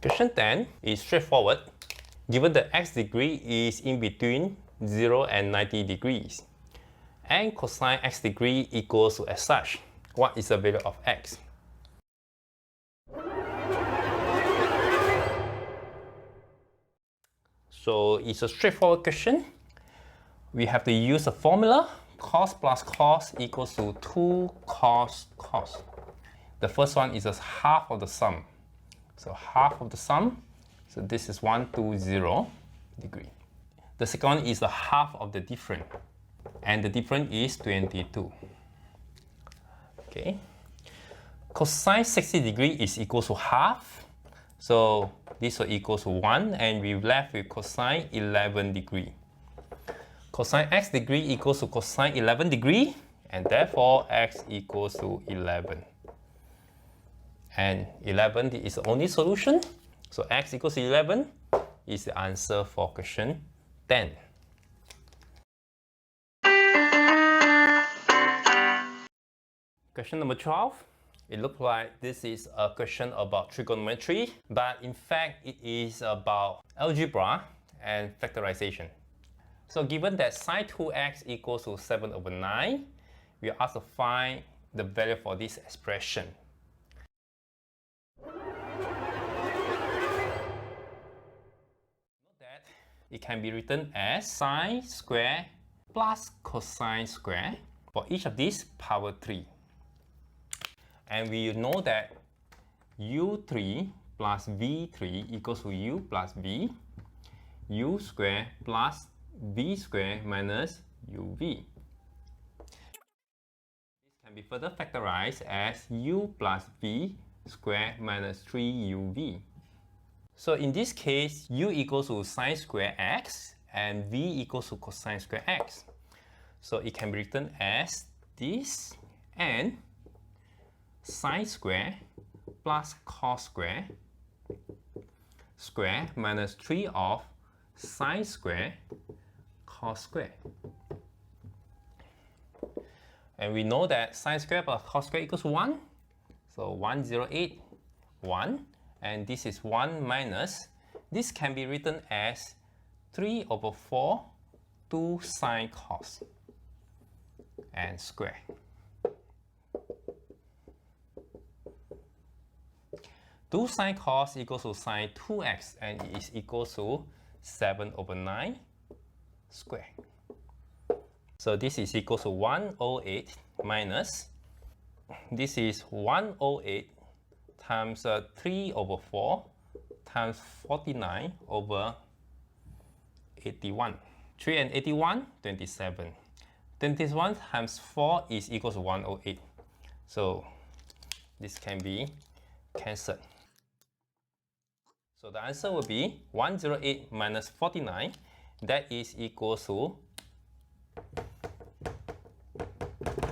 Question 10 is straightforward. Given the x degree is in between 0 and 90 degrees, and cosine x degree equals to as such, what is the value of x? So it's a straightforward question. We have to use a formula. Cos plus cos equals to 2 cos cos. The first one is just half of the sum. So half of the sum. So this is 120 degree. The second one is the half of the difference. And the difference is 22. Okay. Cosine 60 degree is equal to half. So this will equal to 1, and we're left with cosine 11 degree. Cosine x degree equals to cosine 11 degree, and therefore x equals to 11. And 11 is the only solution, so x equals to 11 is the answer for question 10. Question number 12. It looks like this is a question about trigonometry, but in fact it is about algebra and factorization. So given that sine 2x equals to 7/9, we are asked to find the value for this expression. Note that it can be written as sine square plus cosine square for each of these power 3. And we know that u3 plus v3 equals to u plus v, u square plus v square minus uv. This can be further factorized as u plus v square minus 3uv. So in this case, u equals to sine square x and v equals to cosine square x. So it can be written as this, and sine square plus cos square square minus 3 of sine square cos square. And we know that sine square plus cos square equals 1. So 108, 1. And this is 1 minus. This can be written as 3/4 2 sine cos and square. Two sine cos equals to sine 2x, and it is equal to 7/9 square. So this is equal to 108 minus, this is 108 times 3/4 times 49/81. 3 and 81, 27. 21 times 4 is equal to 108. So this can be cancelled. So the answer will be 108 minus 49. That is equal to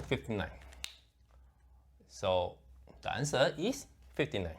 59. So the answer is 59.